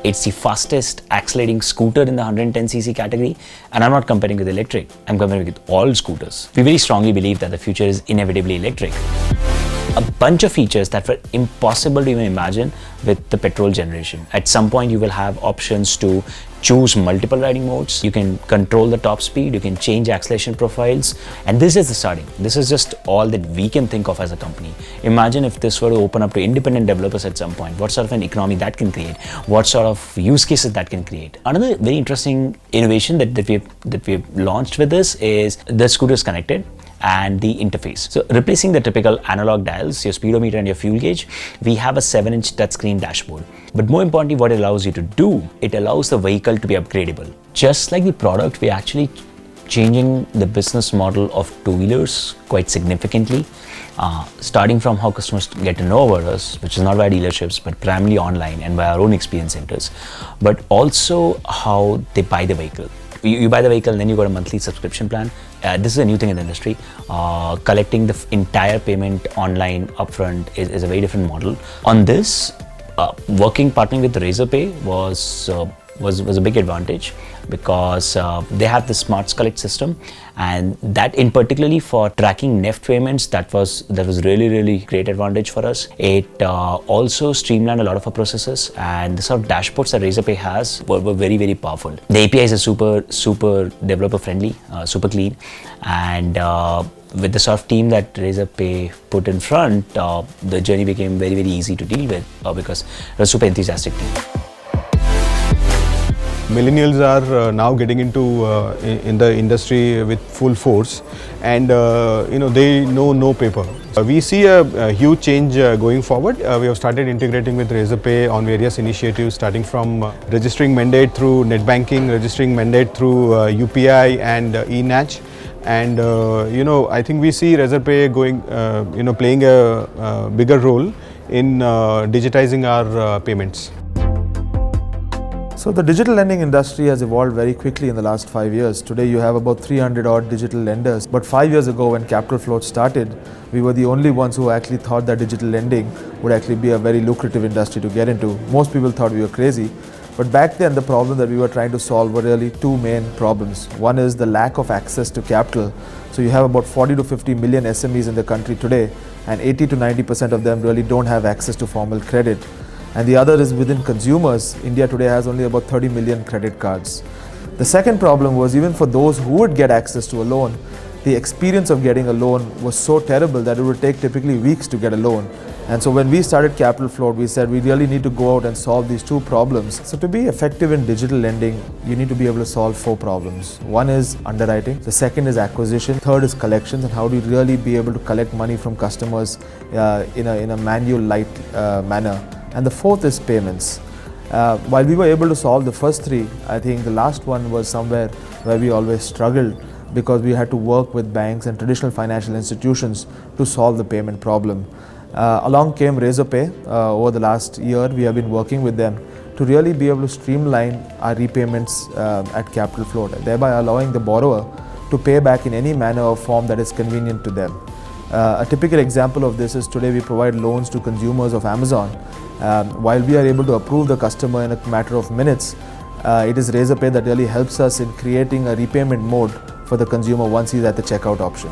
It's the fastest accelerating scooter in the 110cc category, and I'm not comparing with electric, I'm comparing with all scooters. We very strongly believe that the future is inevitably electric. A bunch of features that were impossible to even imagine with the petrol generation. At some point, you will have options to choose multiple riding modes. You can control the top speed, you can change acceleration profiles, and this is the starting. This is just all that we can think of as a company. Imagine if this were to open up to independent developers at some point, what sort of an economy that can create, what sort of use cases that can create. Another very interesting innovation that we've launched with this is the scooter is connected and the interface. So replacing the typical analog dials, your speedometer and your fuel gauge, we have a 7-inch touchscreen dashboard. But more importantly, what it allows you to do, it allows the vehicle to be upgradable. Just like the product, we're actually changing the business model of two-wheelers quite significantly, starting from how customers get to know about us, which is not via dealerships, but primarily online and by our own experience centers, but also how they buy the vehicle. You buy the vehicle and then you got a monthly subscription plan. This is a new thing in the industry. Collecting the entire payment online upfront is a very different model. On this, partnering with Razorpay was a big advantage because they have the Smart Collect system, and that in particularly for tracking NEFT payments, that was really great advantage for us. It also streamlined a lot of our processes, and the sort of dashboards that Razorpay has were very powerful. The APIs are super developer friendly, super clean, and with the sort of team that Razorpay put in front, the journey became very easy to deal with because it was a super enthusiastic team. Millennials are now getting into in the industry with full force, and they know no paper. We see a huge change going forward. We have started integrating with Razorpay on various initiatives, starting from registering mandate through net banking, registering mandate through UPI and eNACH. And I think we see Razorpay going, playing a bigger role in digitizing our payments. So the digital lending industry has evolved very quickly in the last 5 years. Today you have about 300 odd digital lenders. But 5 years ago when Capital Float started, we were the only ones who actually thought that digital lending would actually be a very lucrative industry to get into. Most people thought we were crazy. But back then the problem that we were trying to solve were really two main problems. One is the lack of access to capital. So you have about 40 to 50 million SMEs in the country today, and 80 to 90% of them really don't have access to formal credit. And the other is within consumers. India today has only about 30 million credit cards. The second problem was even for those who would get access to a loan, the experience of getting a loan was so terrible that it would take typically weeks to get a loan. And so when we started Capital Float, we said we really need to go out and solve these two problems. So to be effective in digital lending, you need to be able to solve 4 problems. One is underwriting, the second is acquisition, third is collections, and how do you really be able to collect money from customers in a manual light manner. And the fourth is payments. While we were able to solve the first 3, I think the last one was somewhere where we always struggled because we had to work with banks and traditional financial institutions to solve the payment problem. Along came Razorpay. Over the last year, we have been working with them to really be able to streamline our repayments at Capital Float, thereby allowing the borrower to pay back in any manner or form that is convenient to them. A typical example of this is today we provide loans to consumers of Amazon. While we are able to approve the customer in a matter of minutes, it is Razorpay that really helps us in creating a repayment mode for the consumer once he's at the checkout option.